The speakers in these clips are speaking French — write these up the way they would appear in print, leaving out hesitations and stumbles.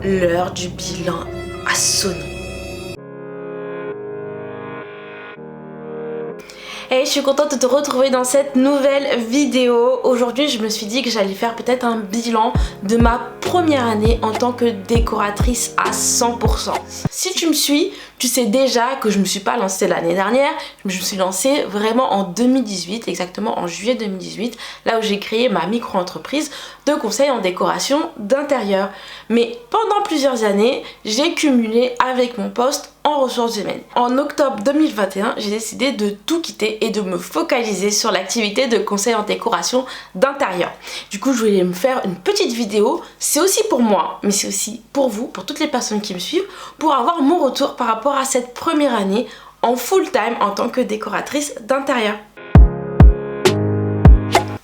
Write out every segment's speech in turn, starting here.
l'heure du bilan a sonné. Hey, je suis contente de te retrouver dans cette nouvelle vidéo. Aujourd'hui, je me suis dit que j'allais faire peut-être un bilan de ma première année en tant que décoratrice à 100%. Si tu me suis, tu sais déjà que je ne me suis pas lancée l'année dernière. Je me suis lancée vraiment en 2018, exactement en juillet 2018, là où j'ai créé ma micro-entreprise de conseil en décoration d'intérieur. Mais pendant plusieurs années, j'ai cumulé avec mon poste en ressources humaines. En octobre 2021, j'ai décidé de tout quitter et de me focaliser sur l'activité de conseil en décoration d'intérieur. Du coup, je voulais me faire une petite vidéo. C'est aussi pour moi, mais c'est aussi pour vous, pour toutes les personnes qui me suivent, pour avoir mon retour par rapport à cette première année en full time en tant que décoratrice d'intérieur.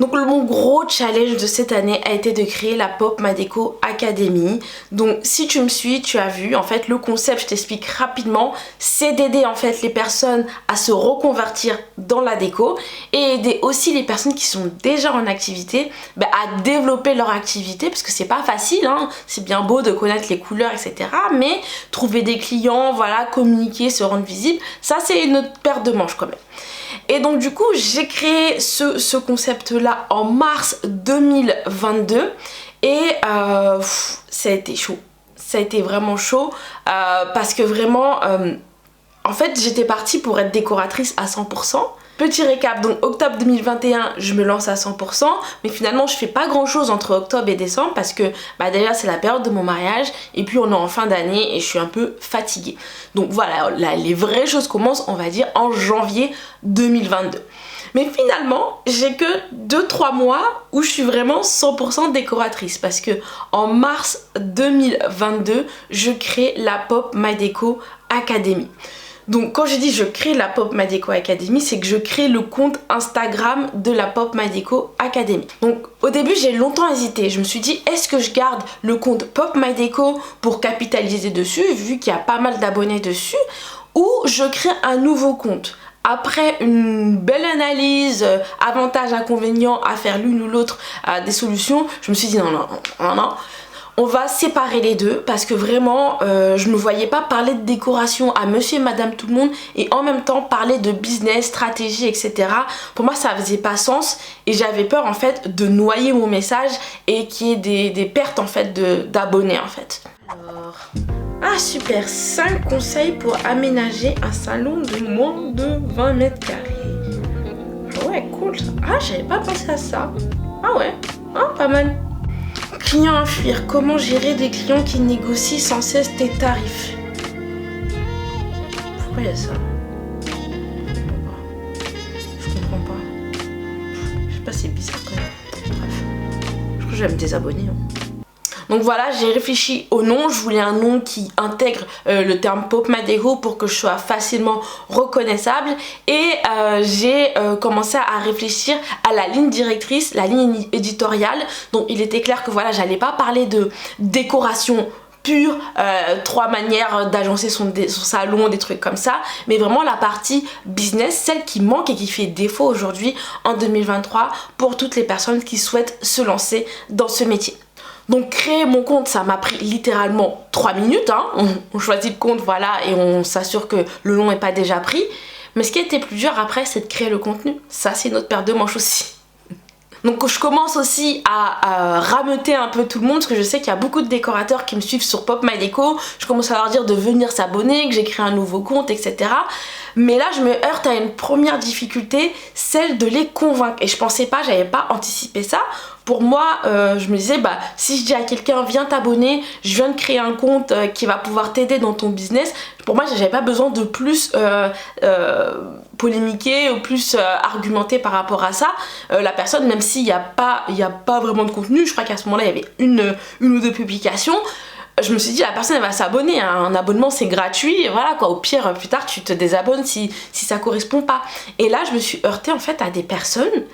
Donc mon gros challenge de cette année a été de créer la Pop My Déco Academy. Donc si tu me suis, tu as vu, en fait le concept, je t'explique rapidement, c'est d'aider en fait les personnes à se reconvertir dans la déco et aider aussi les personnes qui sont déjà en activité à développer leur activité, parce que c'est pas facile, hein. C'est bien beau de connaître les couleurs, etc. Mais trouver des clients, voilà, communiquer, se rendre visible, ça c'est une autre paire de manches quand même. Et donc du coup j'ai créé ce concept là en mars 2022 et ça a été chaud, ça a été vraiment chaud parce que vraiment en fait j'étais partie pour être décoratrice à 100%. Petit récap, donc octobre 2021 je me lance à 100%, mais finalement je fais pas grand chose entre octobre et décembre parce que déjà c'est la période de mon mariage et puis on est en fin d'année et je suis un peu fatiguée. Donc voilà, là, les vraies choses commencent on va dire en janvier 2022. Mais finalement, j'ai que 2-3 mois où je suis vraiment 100% décoratrice parce que en mars 2022, je crée la Pop My Déco Academy. Donc quand je dis je crée la Pop My Déco Academy, c'est que je crée le compte Instagram de la Pop My Déco Academy. Donc au début j'ai longtemps hésité, je me suis dit est-ce que je garde le compte Pop My Déco pour capitaliser dessus vu qu'il y a pas mal d'abonnés dessus, ou je crée un nouveau compte. Après une belle analyse, avantages, inconvénients, à faire l'une ou l'autre des solutions, je me suis dit non, on va séparer les deux parce que vraiment je ne me voyais pas parler de décoration à monsieur et madame tout le monde et en même temps parler de business, stratégie, etc. Pour moi ça faisait pas sens et j'avais peur en fait de noyer mon message et qu'il y ait des pertes en fait d'abonnés en fait. Alors... Ah super, 5 conseils pour aménager un salon de moins de 20 mètres carrés. Ah ouais, cool. Ah, j'avais pas pensé à ça. Ah ouais, pas mal. Clients à fuir, comment gérer des clients qui négocient sans cesse tes tarifs? Pourquoi il y a ça? Je comprends pas. Je sais pas, c'est bizarre quand même. Bref, je crois que je vais me désabonner. Donc voilà, j'ai réfléchi au nom, je voulais un nom qui intègre le terme Pop My Déco pour que je sois facilement reconnaissable et j'ai commencé à réfléchir à la ligne directrice, la ligne éditoriale. Donc il était clair que voilà, j'allais pas parler de décoration pure, 3 manières d'agencer son salon, des trucs comme ça, mais vraiment la partie business, celle qui manque et qui fait défaut aujourd'hui en 2023 pour toutes les personnes qui souhaitent se lancer dans ce métier. Donc créer mon compte, ça m'a pris littéralement 3 minutes, hein. On choisit le compte, voilà, et on s'assure que le nom n'est pas déjà pris. Mais ce qui était plus dur après, c'est de créer le contenu. Ça, c'est une autre paire de manches aussi. Donc je commence aussi à rameuter un peu tout le monde parce que je sais qu'il y a beaucoup de décorateurs qui me suivent sur Pop My Déco. Je commence à leur dire de venir s'abonner, que j'ai créé un nouveau compte, etc. Mais là je me heurte à une première difficulté, celle de les convaincre. Et je pensais pas, j'avais pas anticipé ça. Pour moi, je me disais, si je dis à quelqu'un viens t'abonner, je viens de créer un compte qui va pouvoir t'aider dans ton business, pour moi j'avais pas besoin de plus polémiquer ou plus argumenter par rapport à ça. La personne, même s'il n'y a pas vraiment de contenu, je crois qu'à ce moment là il y avait une ou deux publications, je me suis dit la personne elle va s'abonner, hein. Un abonnement c'est gratuit et voilà quoi, au pire plus tard tu te désabonnes si ça correspond pas. Et là je me suis heurtée en fait à des personnes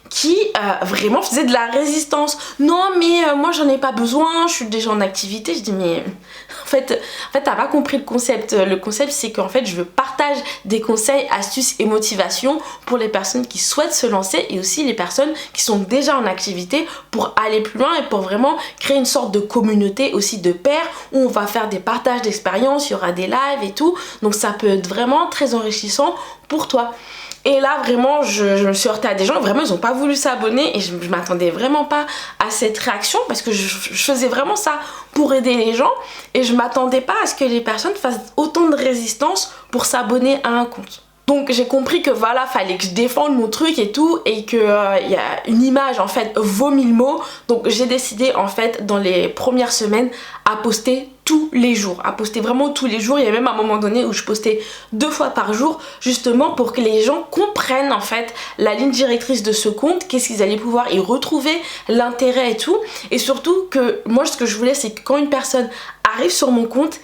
qui vraiment faisait de la résistance. Non mais moi j'en ai pas besoin, je suis déjà en activité. Je dis mais en fait t'as pas compris le concept. Le concept c'est qu'en fait je partage des conseils, astuces et motivations pour les personnes qui souhaitent se lancer et aussi les personnes qui sont déjà en activité pour aller plus loin et pour vraiment créer une sorte de communauté aussi de pairs où on va faire des partages d'expériences, il y aura des lives et tout. Donc ça peut être vraiment très enrichissant pour toi. Et là vraiment je me suis heurtée à des gens, vraiment ils ont pas voulu s'abonner et je m'attendais vraiment pas à cette réaction parce que je faisais vraiment ça pour aider les gens et je m'attendais pas à ce que les personnes fassent autant de résistance pour s'abonner à un compte. Donc j'ai compris que voilà, fallait que je défende mon truc et tout et que y a une image en fait vaut 1000 mots. Donc j'ai décidé en fait dans les premières semaines à poster tous les jours, à poster vraiment tous les jours. Il y a même un moment donné où je postais 2 fois par jour justement pour que les gens comprennent en fait la ligne directrice de ce compte, qu'est-ce qu'ils allaient pouvoir y retrouver, l'intérêt et tout. Et surtout que moi ce que je voulais c'est que quand une personne arrive sur mon compte,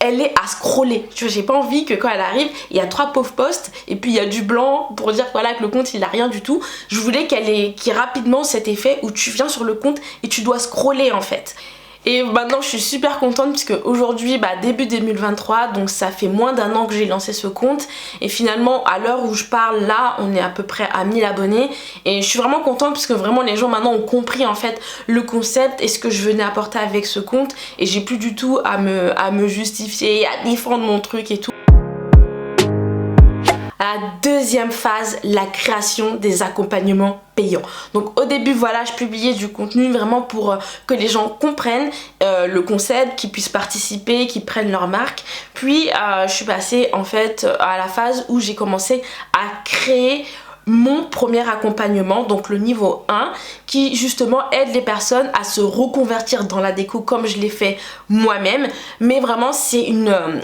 elle est à scroller. Tu vois, j'ai pas envie que quand elle arrive, il y a 3 pauvres posts et puis il y a du blanc pour dire voilà que le compte il a rien du tout. Je voulais qu'il y ait rapidement cet effet où tu viens sur le compte et tu dois scroller en fait. Et maintenant je suis super contente puisque aujourd'hui début 2023, donc ça fait moins d'1 an que j'ai lancé ce compte et finalement à l'heure où je parle là on est à peu près à 1000 abonnés et je suis vraiment contente parce que vraiment les gens maintenant ont compris en fait le concept et ce que je venais apporter avec ce compte et j'ai plus du tout à me justifier, à défendre mon truc et tout. La deuxième phase, la création des accompagnements payants. Donc au début voilà, je publiais du contenu vraiment pour que les gens comprennent le concept, qu'ils puissent participer, qu'ils prennent leur marque. Puis je suis passée en fait à la phase où j'ai commencé à créer mon premier accompagnement, donc le niveau 1, qui justement aide les personnes à se reconvertir dans la déco comme je l'ai fait moi-même. Mais vraiment c'est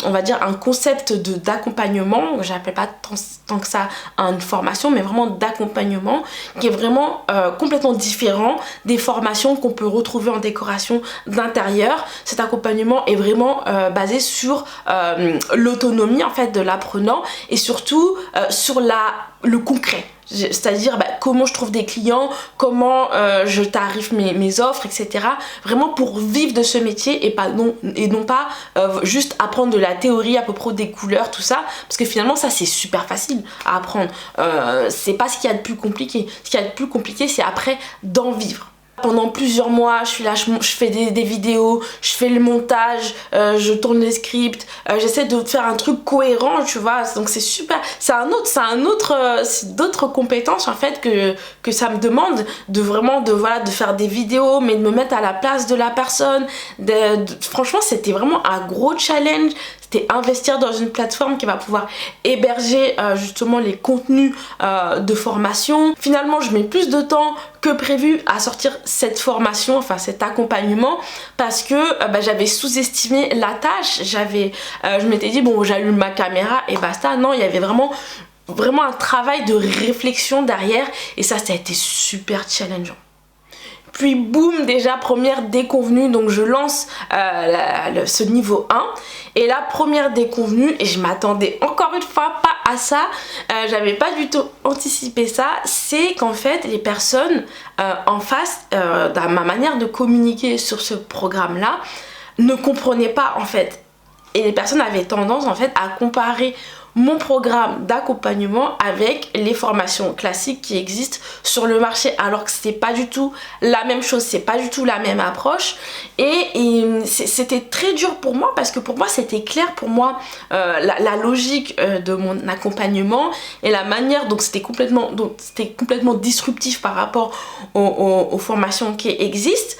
on va dire un concept d'accompagnement, j'appelle pas tant que ça une formation, mais vraiment d'accompagnement qui est vraiment complètement différent des formations qu'on peut retrouver en décoration d'intérieur. Cet accompagnement est vraiment basé sur l'autonomie en fait de l'apprenant et surtout sur le concret. C'est-à-dire comment je trouve des clients, comment je tarife mes offres, etc. Vraiment pour vivre de ce métier et non pas juste apprendre de la théorie à peu près des couleurs, tout ça. Parce que finalement ça c'est super facile à apprendre. C'est pas ce qu'il y a de plus compliqué. Ce qu'il y a de plus compliqué c'est après d'en vivre. Pendant plusieurs mois, je suis là, je fais des vidéos, je fais le montage, je tourne les scripts, j'essaie de faire un truc cohérent, tu vois. Donc c'est super, c'est d'autres compétences en fait que ça me demande de vraiment de faire des vidéos, mais de me mettre à la place de la personne. Franchement, c'était vraiment un gros challenge. C'était investir dans une plateforme qui va pouvoir héberger justement les contenus de formation. Finalement, je mets plus de temps que prévu à sortir cette formation, enfin cet accompagnement, parce que j'avais sous-estimé la tâche. Je m'étais dit bon, j'allume ma caméra et basta. Non, il y avait vraiment un travail de réflexion derrière et ça a été super challengeant. Puis boum, déjà première déconvenue, donc je lance ce niveau 1 et la première déconvenue, et je m'attendais encore une fois pas à ça, j'avais pas du tout anticipé ça, c'est qu'en fait les personnes en face, dans ma manière de communiquer sur ce programme là, ne comprenaient pas en fait, et les personnes avaient tendance en fait à comparer mon programme d'accompagnement avec les formations classiques qui existent sur le marché, alors que c'était pas du tout la même chose, c'est pas du tout la même approche et c'était très dur pour moi parce que pour moi c'était clair, pour moi la logique de mon accompagnement et la manière, donc c'était complètement disruptif par rapport aux formations qui existent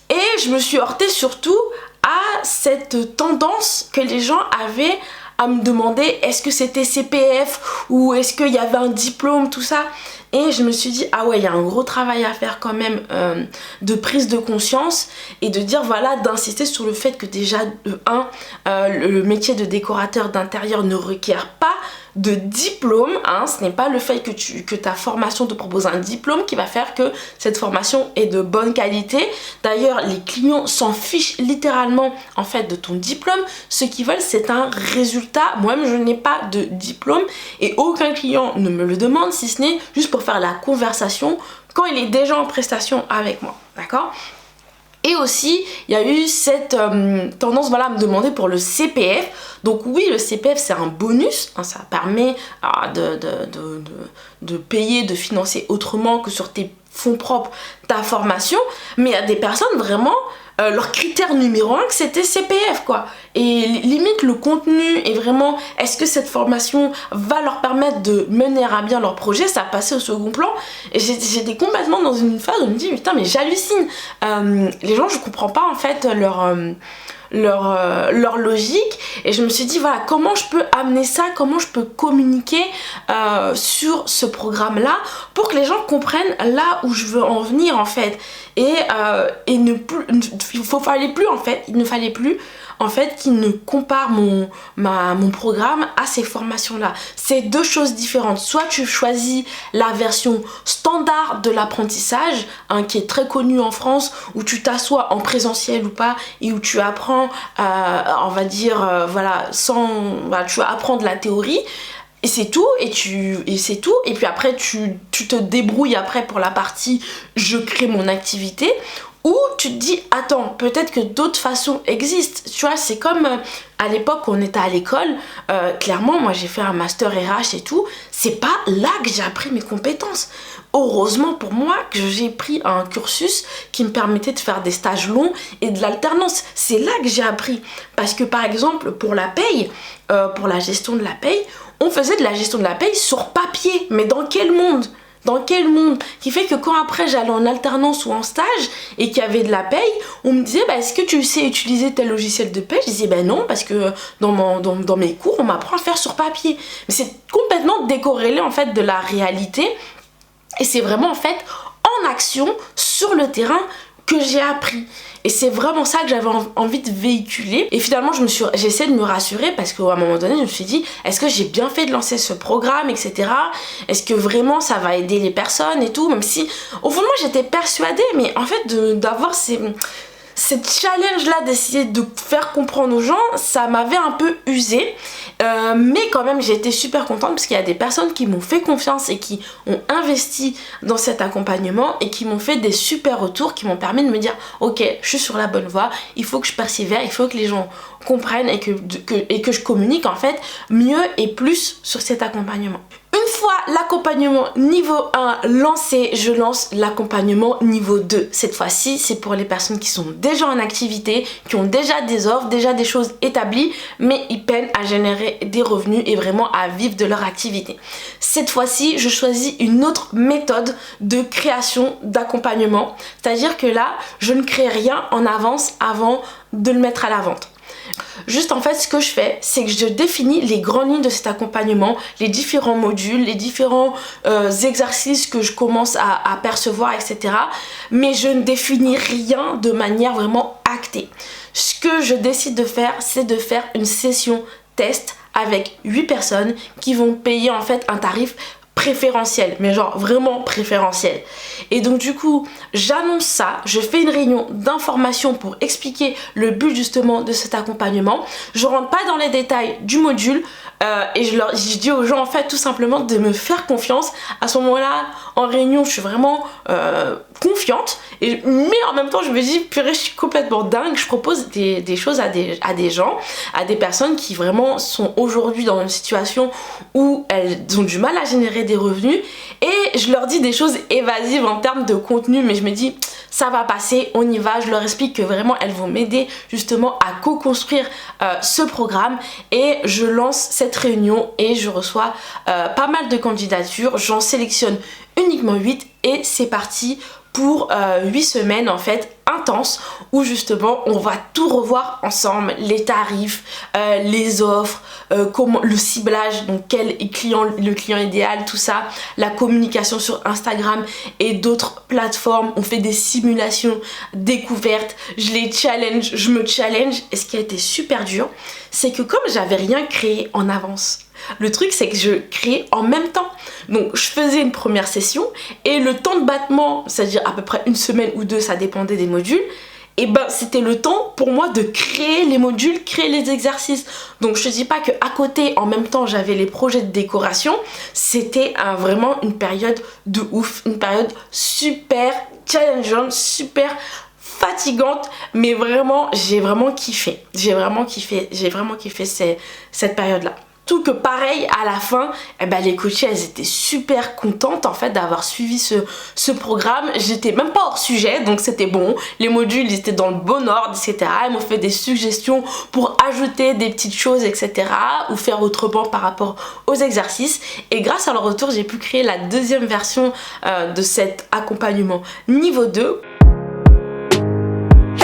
et je me suis heurtée surtout à cette tendance que les gens avaient à me demander est-ce que c'était CPF ou est-ce qu'il y avait un diplôme, tout ça. Et je me suis dit ah ouais, il y a un gros travail à faire quand même de prise de conscience et de dire voilà, d'insister sur le fait que déjà de le métier de décorateur d'intérieur ne requiert pas de diplôme, hein. Ce n'est pas le fait que ta formation te propose un diplôme qui va faire que cette formation est de bonne qualité. D'ailleurs, les clients s'en fichent littéralement en fait de ton diplôme. Ce qu'ils veulent, c'est un résultat. Moi-même, je n'ai pas de diplôme et aucun client ne me le demande, si ce n'est juste pour faire la conversation quand il est déjà en prestation avec moi, d'accord? Et aussi, il y a eu cette tendance, voilà, à me demander pour le CPF. Donc oui, le CPF, c'est un bonus, hein, ça permet de payer, de financer autrement que sur tes fonds propres ta formation. Mais il y a des personnes vraiment, leur critère numéro 1, que c'était CPF, quoi. Et limite, le contenu est vraiment, est-ce que cette formation va leur permettre de mener à bien leur projet, ça a passé au second plan. Et j'étais complètement dans une phase où je me dis, putain, mais j'hallucine. Les gens, je comprends pas en fait leur logique, et je me suis dit voilà, comment je peux amener ça, comment je peux communiquer sur ce programme là pour que les gens comprennent là où je veux en venir en fait. Et il ne fallait plus en fait qu'ils ne comparent mon programme à ces formations là. C'est deux choses différentes. Soit tu choisis la version standard de l'apprentissage, hein, qui est très connue en France, où tu t'assois en présentiel ou pas et où tu apprends on va dire voilà, tu vas apprendre la théorie. Et c'est tout, et puis après tu te débrouilles après pour la partie je crée mon activité, ou tu te dis attends, peut-être que d'autres façons existent. Tu vois, c'est comme à l'époque où on était à l'école, clairement moi j'ai fait un master RH et tout, c'est pas là que j'ai appris mes compétences. Heureusement pour moi que j'ai pris un cursus qui me permettait de faire des stages longs et de l'alternance. C'est là que j'ai appris, parce que par exemple pour la paye, pour la gestion de la paye, on faisait de la gestion de la paye sur papier. Mais dans quel monde? Dans quel monde? Qui fait que quand après j'allais en alternance ou en stage et qu'il y avait de la paye, on me disait bah, est-ce que tu sais utiliser tel logiciel de paye? Je disais bah non, parce que dans mes cours on m'apprend à faire sur papier. Mais c'est complètement décorrélé en fait de la réalité, et c'est vraiment en fait en action sur le terrain que j'ai appris. Et c'est vraiment ça que j'avais envie de véhiculer. Et finalement, j'essaie de me rassurer, parce qu'à un moment donné, je me suis dit, est-ce que j'ai bien fait de lancer ce programme, etc. Est-ce que vraiment ça va aider les personnes et tout, même si au fond de moi j'étais persuadée, mais en fait d'avoir cette challenge là d'essayer de faire comprendre aux gens, ça m'avait un peu usée, mais quand même j'ai été super contente parce qu'il y a des personnes qui m'ont fait confiance et qui ont investi dans cet accompagnement et qui m'ont fait des super retours, qui m'ont permis de me dire ok, je suis sur la bonne voie, il faut que je persévère, il faut que les gens comprennent et que je communique en fait mieux et plus sur cet accompagnement. Une fois l'accompagnement niveau 1 lancé, je lance l'accompagnement niveau 2. Cette fois-ci, c'est pour les personnes qui sont déjà en activité, qui ont déjà des offres, déjà des choses établies, mais ils peinent à générer des revenus et vraiment à vivre de leur activité. Cette fois-ci, je choisis une autre méthode de création d'accompagnement. C'est-à-dire que là, je ne crée rien en avance avant de le mettre à la vente. Juste en fait ce que je fais, c'est que je définis les grandes lignes de cet accompagnement, les différents modules, les différents exercices que je commence à percevoir, etc. Mais je ne définis rien de manière vraiment actée. Ce que je décide de faire, c'est de faire une session test avec 8 personnes qui vont payer en fait un tarif préférentiel, mais genre vraiment préférentiel. Et donc du coup j'annonce ça, je fais une réunion d'information pour expliquer le but justement de cet accompagnement. Je rentre pas dans les détails du module et je dis aux gens en fait tout simplement de me faire confiance. À ce moment là en réunion je suis vraiment confiante, mais en même temps je me dis purée, je suis complètement dingue. Je propose des choses à des gens, à des personnes qui vraiment sont aujourd'hui dans une situation où elles ont du mal à générer des revenus, et je leur dis des choses évasives en termes de contenu, mais je me dis ça va passer, on y va. Je leur explique que vraiment elles vont m'aider justement à co-construire ce programme, et je lance cette réunion et je reçois pas mal de candidatures. J'en sélectionne uniquement 8 et c'est parti pour 8 semaines en fait intenses, où justement on va tout revoir ensemble, les tarifs, les offres, comment le ciblage, donc quel client, le client idéal, tout ça, la communication sur Instagram et d'autres plateformes. On fait des simulations découvertes, je les challenge, je me challenge. Et ce qui a été super dur, c'est que comme j'avais rien créé en avance, Le truc c'est que je créais en même temps. Donc je faisais une première session et le temps de battement, c'est-à-dire à peu près une semaine ou deux, ça dépendait des modules, et ben c'était le temps pour moi de créer les modules, créer les exercices. Donc je te dis pas que à côté en même temps j'avais les projets de décoration. C'était vraiment une période de ouf, une période super challengeante, super fatigante, mais vraiment j'ai vraiment kiffé cette période là. Tout que pareil à la fin, les coachées elles étaient super contentes en fait d'avoir suivi ce programme. J'étais même pas hors sujet, donc c'était bon, les modules ils étaient dans le bon ordre, etc. Elles m'ont fait des suggestions pour ajouter des petites choses, etc. ou faire autrement par rapport aux exercices, et grâce à leur retour j'ai pu créer la deuxième version de cet accompagnement niveau 2.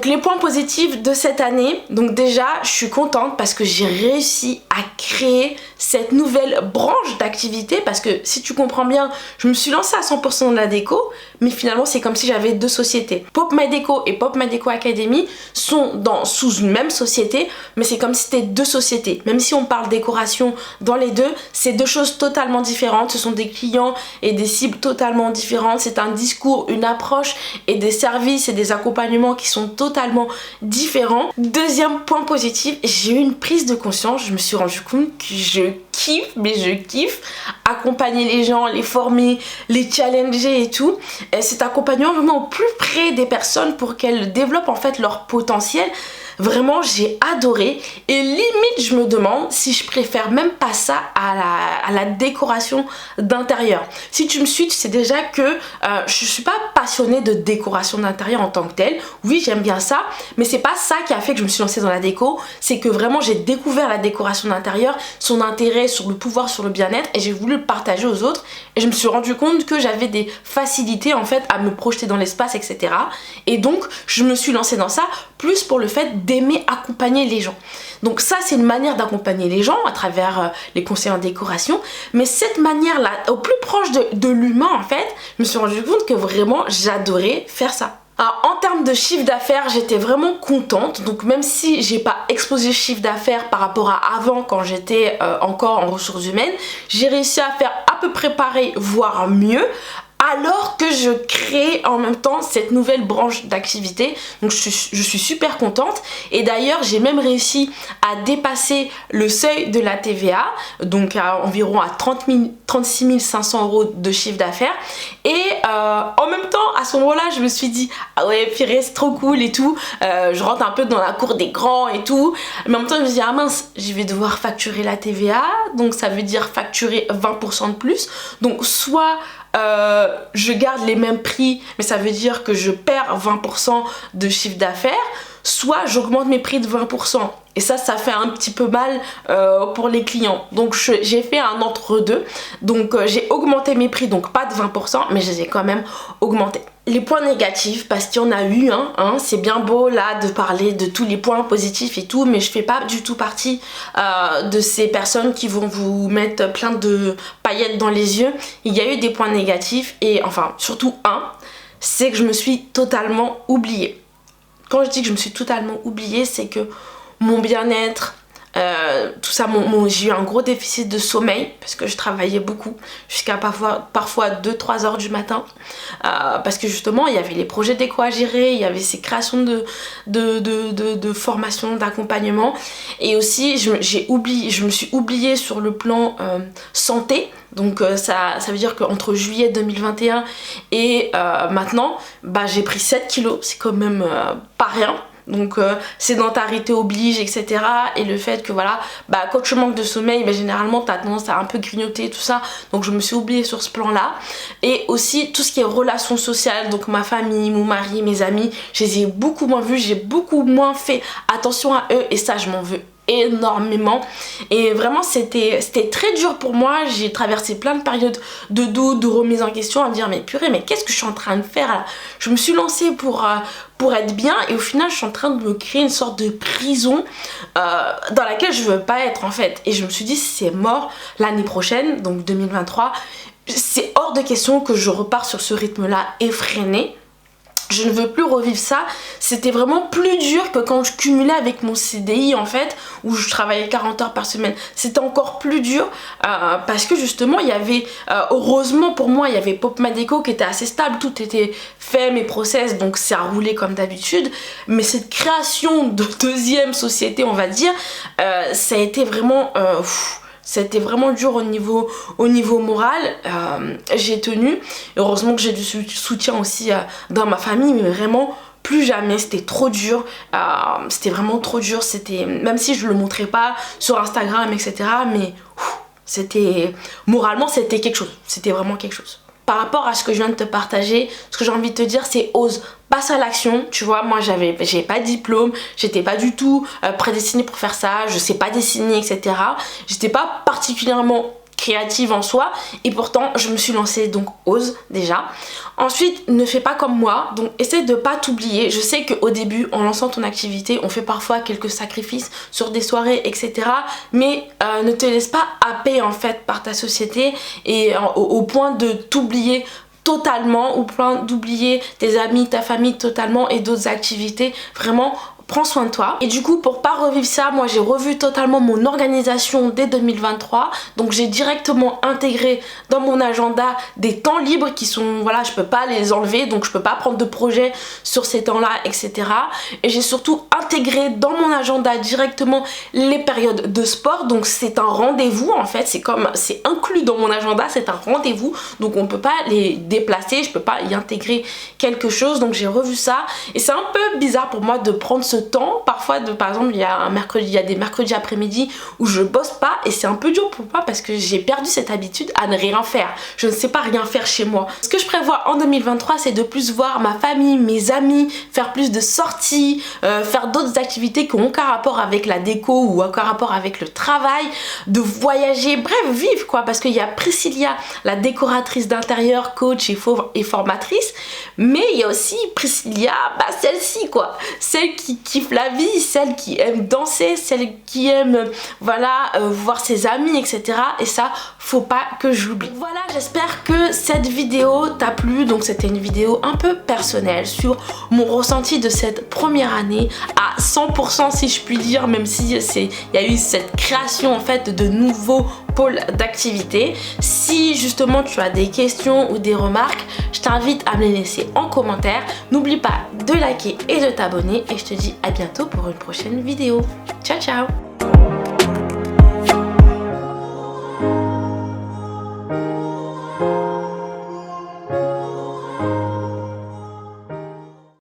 Les points positifs de cette année, donc déjà je suis contente parce que j'ai réussi à créer cette nouvelle branche d'activité, parce que si tu comprends bien, je me suis lancée à 100% dans la déco, mais finalement c'est comme si j'avais deux sociétés. Pop My Déco et Pop My Déco Academy sont sous une même société, mais c'est comme si c'était deux sociétés. Même si on parle décoration dans les deux, c'est deux choses totalement différentes, ce sont des clients et des cibles totalement différentes, c'est un discours, une approche et des services et des accompagnements qui sont totalement différents. Deuxième point positif, j'ai eu une prise de conscience, je me suis rendu compte que je kiffe accompagner les gens, les former, les challenger et tout. Et cet accompagnement vraiment au plus près des personnes pour qu'elles développent en fait leur potentiel. Vraiment j'ai adoré, et limite je me demande si je préfère même pas ça à la décoration d'intérieur. Si tu me suis, tu sais déjà que je suis pas passionnée de décoration d'intérieur en tant que telle. Oui, j'aime bien ça, mais c'est pas ça qui a fait que je me suis lancée dans la déco. C'est que vraiment j'ai découvert la décoration d'intérieur, son intérêt sur le pouvoir, sur le bien-être, et j'ai voulu le partager aux autres, et je me suis rendu compte que j'avais des facilités en fait à me projeter dans l'espace, etc. Et donc je me suis lancée dans ça plus pour le fait d'aimer accompagner les gens. Donc ça c'est une manière d'accompagner les gens à travers les conseils en décoration, mais cette manière là au plus proche de l'humain en fait, je me suis rendu compte que vraiment j'adorais faire ça. Alors, en termes de chiffre d'affaires, j'étais vraiment contente. Donc même si j'ai pas explosé le chiffre d'affaires par rapport à avant quand j'étais encore en ressources humaines, j'ai réussi à faire à peu près pareil, voire mieux, alors que je crée en même temps cette nouvelle branche d'activité. Donc je suis super contente, et d'ailleurs j'ai même réussi à dépasser le seuil de la TVA, donc à environ à 36 500 € de chiffre d'affaires. Et en même temps à ce moment là je me suis dit ah ouais purée c'est trop cool et tout, je rentre un peu dans la cour des grands et tout, mais en même temps je me dis ah mince, je vais devoir facturer la TVA, donc ça veut dire facturer 20% de plus, donc soit je garde les mêmes prix mais ça veut dire que je perds 20% de chiffre d'affaires, soit j'augmente mes prix de 20%, et ça fait un petit peu mal pour les clients. Donc j'ai fait un entre-deux, donc j'ai augmenté mes prix, donc pas de 20%, mais je les ai quand même augmentés. Les points négatifs, parce qu'il y en a eu c'est bien beau là de parler de tous les points positifs et tout, mais je fais pas du tout partie de ces personnes qui vont vous mettre plein de paillettes dans les yeux. Il y a eu des points négatifs, et enfin surtout c'est que je me suis totalement oubliée. Quand je dis que je me suis totalement oubliée, c'est que mon bien-être, tout ça, j'ai eu un gros déficit de sommeil parce que je travaillais beaucoup jusqu'à parfois 2-3 heures du matin, parce que justement il y avait les projets déco à gérer, il y avait ces créations de formation, d'accompagnement, et aussi je me suis oubliée sur le plan santé. Donc ça veut dire qu'entre juillet 2021 et maintenant j'ai pris 7 kilos, c'est quand même pas rien. Donc sédentarité oblige, etc. Et le fait que voilà, quand tu manques de sommeil, généralement t'as tendance à un peu grignoter tout ça. Donc je me suis oubliée sur ce plan là. Et aussi tout ce qui est relations sociales, donc ma famille, mon mari, mes amis, je les ai beaucoup moins vus, j'ai beaucoup moins fait attention à eux, et ça je m'en veux énormément. Et vraiment c'était très dur pour moi. J'ai traversé plein de périodes de doute, de remise en question, à me dire mais purée, mais qu'est-ce que je suis en train de faire là? Je me suis lancée pour être bien, et au final je suis en train de me créer une sorte de prison dans laquelle je veux pas être en fait. Et je me suis dit c'est mort, l'année prochaine, donc 2023, c'est hors de question que je repars sur ce rythme là effréné. je ne veux plus revivre ça. C'était vraiment plus dur que quand je cumulais avec mon CDI en fait, où je travaillais 40 heures par semaine. C'était encore plus dur parce que justement il y avait, heureusement pour moi, il y avait Popma Déco qui était assez stable, tout était fait, mes process, donc ça roulait comme d'habitude. Mais cette création de deuxième société, on va dire, ça a été vraiment... C'était vraiment dur au niveau moral. J'ai tenu. Heureusement que j'ai du soutien aussi dans ma famille, mais vraiment plus jamais. C'était trop dur. C'était vraiment trop dur. C'était, même si je le montrais pas sur Instagram, etc. Mais c'était, moralement, c'était quelque chose. C'était vraiment quelque chose. Par rapport à ce que je viens de te partager, ce que j'ai envie de te dire, c'est ose, passe à l'action. Tu vois, moi j'ai pas de diplôme, j'étais pas du tout prédestinée pour faire ça, je sais pas dessiner, etc. J'étais pas particulièrement créative en soi et pourtant je me suis lancée, donc ose déjà. Ensuite, ne fais pas comme moi, donc essaie de pas t'oublier. Je sais qu'au début, en lançant ton activité, on fait parfois quelques sacrifices sur des soirées, etc. Mais ne te laisse pas happer en fait par ta société et au point de t'oublier totalement, au point d'oublier tes amis, ta famille totalement et d'autres activités. Vraiment, prends soin de toi. Et du coup, pour pas revivre ça, moi j'ai revu totalement mon organisation dès 2023. Donc j'ai directement intégré dans mon agenda des temps libres qui sont, voilà, je peux pas les enlever, donc je peux pas prendre de projet sur ces temps-là, etc. Et j'ai surtout intégré dans mon agenda directement les périodes de sport. Donc c'est un rendez-vous en fait, c'est inclus dans mon agenda, c'est un rendez-vous. Donc on peut pas les déplacer, je peux pas y intégrer quelque chose. Donc j'ai revu ça et c'est un peu bizarre pour moi de prendre ce temps parfois par exemple il y a des mercredis après-midi où je bosse pas et c'est un peu dur pour moi parce que j'ai perdu cette habitude à ne rien faire. Je ne sais pas rien faire chez moi. Ce que je prévois en 2023, c'est de plus voir ma famille, mes amis, faire plus de sorties, faire d'autres activités qui ont aucun rapport avec la déco ou aucun rapport avec le travail, de voyager, bref, vivre quoi, parce qu'il y a Priscilla, la décoratrice d'intérieur, coach et formatrice, mais il y a aussi Priscilla, celle-ci quoi, celle qui kiffe la vie, celle qui aime danser, celle qui aime voir ses amis, etc. Et ça, faut pas que j'oublie. Voilà, j'espère que cette vidéo t'a plu. Donc c'était une vidéo un peu personnelle sur mon ressenti de cette première année à 100% si je puis dire, même si il y a eu cette création en fait de nouveaux pôles d'activité. Si justement tu as des questions ou des remarques, je t'invite à me les laisser en commentaire. N'oublie pas de liker et de t'abonner et je te dis à bientôt pour une prochaine vidéo. Ciao ciao.